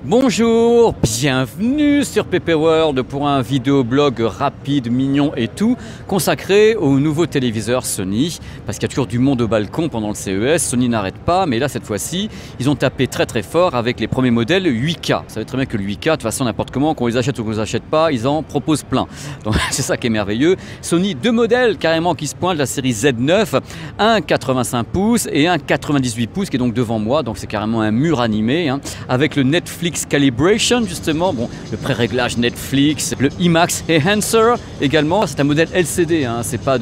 Bonjour, bienvenue sur PP World pour un vidéoblog rapide, mignon et tout, consacré aux nouveaux téléviseurs Sony, parce qu'il y a toujours du monde au balcon pendant le CES, Sony n'arrête pas, mais là cette fois-ci, ils ont tapé très fort avec les premiers modèles 8K. Vous savez très bien que le 8K, de toute façon n'importe comment, qu'on les achète ou qu'on les achète pas, ils en proposent plein. Donc c'est ça qui est merveilleux. Sony, deux modèles carrément qui se pointent, la série Z9, un 85 pouces et un 98 pouces qui est donc devant moi, donc c'est carrément un mur animé, hein, avec le Netflix Calibration justement, bon, le pré-réglage Netflix, le IMAX Enhancer également, c'est un modèle LCD, hein, c'est pas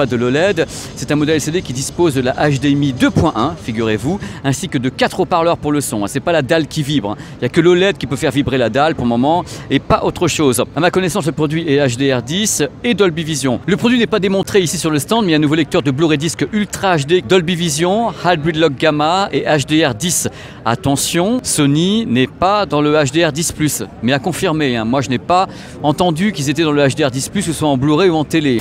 de l'OLED, c'est un modèle LCD qui dispose de la HDMI 2.1, figurez-vous, ainsi que de 4 haut-parleurs pour le son, hein, c'est pas la dalle qui vibre, hein. Il n'y a que l'OLED qui peut faire vibrer la dalle pour le moment et pas autre chose. À ma connaissance, le produit est HDR10 et Dolby Vision. Le produit n'est pas démontré ici sur le stand, mais il y a un nouveau lecteur de Blu-ray disque Ultra HD, Dolby Vision, Hybrid Lock Gamma et HDR10. Attention, Sony n'est pas dans le HDR10+, mais à confirmer, hein. Moi je n'ai pas entendu qu'ils étaient dans le HDR10+, que ce soit en Blu-ray ou en télé.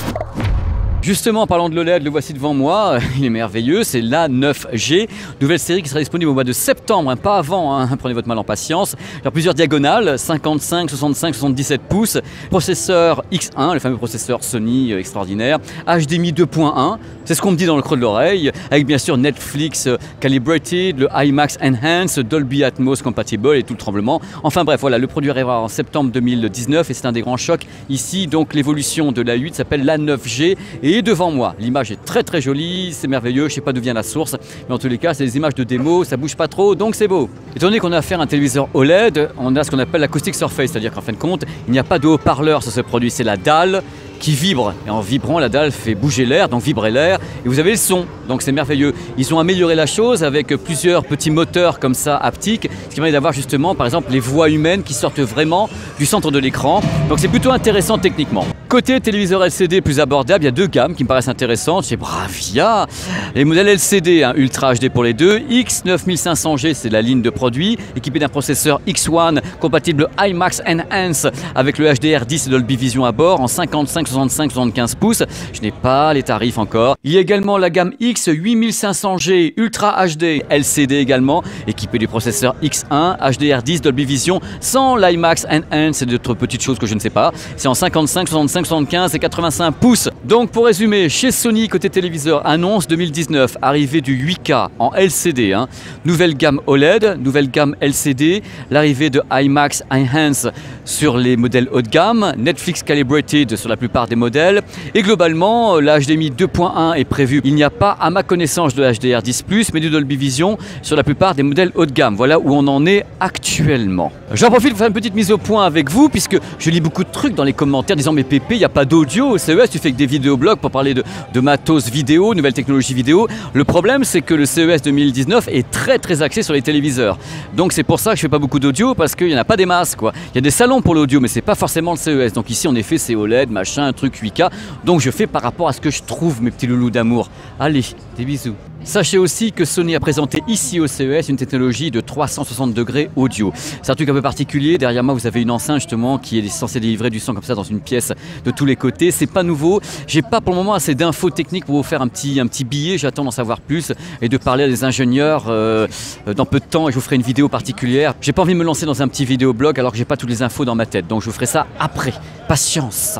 Justement, en parlant de l'OLED, le voici devant moi, il est merveilleux, c'est l'A9G, nouvelle série qui sera disponible au mois de septembre, hein, pas avant, hein, prenez votre mal en patience. Il y a plusieurs diagonales, 55, 65, 77 pouces, processeur X1, le fameux processeur Sony extraordinaire, HDMI 2.1, c'est ce qu'on me dit dans le creux de l'oreille, avec bien sûr Netflix Calibrated, le IMAX Enhanced, Dolby Atmos Compatible et tout le tremblement. Enfin bref, voilà, le produit arrivera en septembre 2019 et c'est un des grands chocs ici, donc l'évolution de l'A8 s'appelle l'A9G et devant moi. L'image est très jolie, c'est merveilleux, je ne sais pas d'où vient la source, mais en tous les cas, c'est des images de démo, ça bouge pas trop, donc c'est beau. Étant donné qu'on a affaire à un téléviseur OLED, on a ce qu'on appelle l'acoustic surface, c'est-à-dire qu'en fin de compte, il n'y a pas de haut-parleur sur ce produit, c'est la dalle qui vibre, et en vibrant la dalle fait bouger l'air, donc vibrer l'air, et vous avez le son, donc c'est merveilleux. Ils ont amélioré la chose avec plusieurs petits moteurs comme ça haptiques, ce qui permet d'avoir justement par exemple les voix humaines qui sortent vraiment du centre de l'écran, donc c'est plutôt intéressant techniquement. Côté téléviseur LCD plus abordable, il y a deux gammes qui me paraissent intéressantes chez Bravia. Les modèles LCD, hein, Ultra HD pour les deux, X9500G c'est la ligne de produits, équipé d'un processeur X1 compatible IMAX Enhance avec le HDR10 et Dolby Vision à bord en 55, 65, 75 pouces. Je n'ai pas les tarifs encore. Il y a également la gamme X8500G Ultra HD LCD également, équipé du processeur X1, HDR10, Dolby Vision sans l'IMAX Enhance et d'autres petites choses que je ne sais pas. C'est en 55, 65, 75 et 85 pouces. Donc pour résumer, chez Sony côté téléviseur, annonce 2019, arrivée du 8K en LCD, hein. Nouvelle gamme OLED, nouvelle gamme LCD, l'arrivée de IMAX Enhance sur les modèles haut de gamme, Netflix Calibrated sur la plupart des modèles et globalement la HDMI 2.1 est prévue. Il n'y a pas à ma connaissance de HDR10+, mais du Dolby Vision sur la plupart des modèles haut de gamme. Voilà où on en est actuellement. J'en profite pour faire une petite mise au point avec vous puisque je lis beaucoup de trucs dans les commentaires disant mais Pépé, il n'y a pas d'audio au CES, tu fais que des vidéoblogs pour parler de matos vidéo, nouvelles technologies vidéo. Le problème c'est que le CES 2019 est très axé sur les téléviseurs. Donc c'est pour ça que je fais pas beaucoup d'audio parce qu'il n'y en a pas des masses quoi. Il y a des salons pour l'audio mais c'est pas forcément le CES. Donc ici en effet c'est OLED, machin, un truc 8K. Donc je fais par rapport à ce que je trouve mes petits loulous d'amour. Allez, des bisous. Sachez aussi que Sony a présenté ici au CES une technologie de 360 degrés audio. C'est un truc un peu particulier. Derrière moi, vous avez une enceinte justement qui est censée délivrer du son comme ça dans une pièce de tous les côtés. C'est pas nouveau. J'ai pas pour le moment assez d'infos techniques pour vous faire un petit billet. J'attends d'en savoir plus et de parler à des ingénieurs dans peu de temps. Et je vous ferai une vidéo particulière. J'ai pas envie de me lancer dans un petit vidéoblog alors que j'ai pas toutes les infos dans ma tête. Donc je vous ferai ça après. Patience.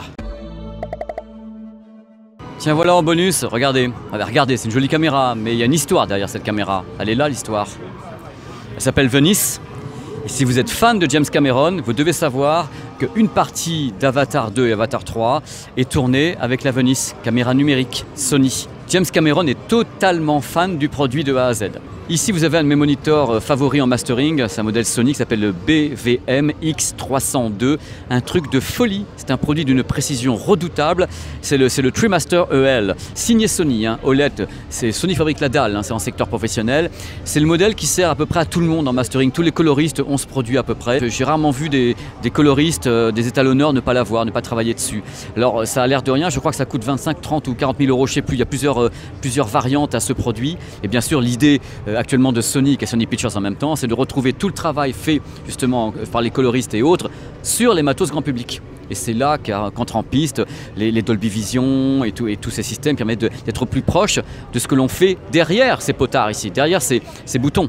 Tiens, voilà en bonus, regardez, c'est une jolie caméra, mais il y a une histoire derrière cette caméra. Elle est là l'histoire. Elle s'appelle Venice. Et si vous êtes fan de James Cameron, vous devez savoir qu'une partie d'Avatar 2 et Avatar 3 est tournée avec la Venice, caméra numérique Sony. James Cameron est totalement fan du produit de A à Z. Ici, vous avez un de mes moniteurs favoris en mastering, c'est un modèle Sony qui s'appelle le BVM X302, un truc de folie, c'est un produit d'une précision redoutable, c'est le TriMaster EL, signé Sony, hein, OLED, c'est Sony fabrique la dalle, hein, c'est en secteur professionnel, c'est le modèle qui sert à peu près à tout le monde en mastering, tous les coloristes ont ce produit à peu près, j'ai rarement vu des coloristes, des étalonneurs ne pas l'avoir, ne pas travailler dessus. Alors ça a l'air de rien, je crois que ça coûte 25, 30 ou 40 000 euros, je ne sais plus, il y a plusieurs variantes à ce produit, et bien sûr l'idée actuellement de Sony et Sony Pictures en même temps, c'est de retrouver tout le travail fait justement par les coloristes et autres sur les matos grand public. Et c'est là qu'entrent en piste les Dolby Vision et tous ces systèmes qui permettent d'être plus proche de ce que l'on fait derrière ces potards ici, derrière ces boutons.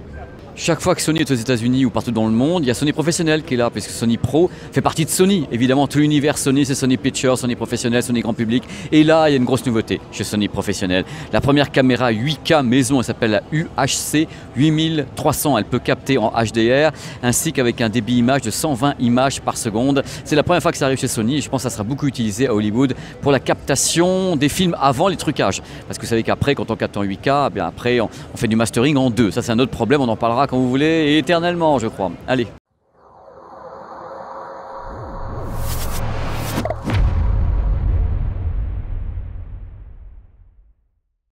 Chaque fois que Sony est aux États-Unis ou partout dans le monde, il y a Sony Professionnel qui est là, puisque Sony Pro fait partie de Sony. Évidemment, tout l'univers Sony, c'est Sony Pictures, Sony Professionnel, Sony Grand Public. Et là, il y a une grosse nouveauté chez Sony Professionnel. La première caméra 8K maison, elle s'appelle la UHC 8300. Elle peut capter en HDR, ainsi qu'avec un débit image de 120 images par seconde. C'est la première fois que ça arrive chez Sony et je pense que ça sera beaucoup utilisé à Hollywood pour la captation des films avant les trucages. Parce que vous savez qu'après, quand on capte en 8K, eh bien après, on fait du mastering en 2. Ça, c'est un autre problème, on en parlera quand vous voulez, et éternellement, je crois. Allez.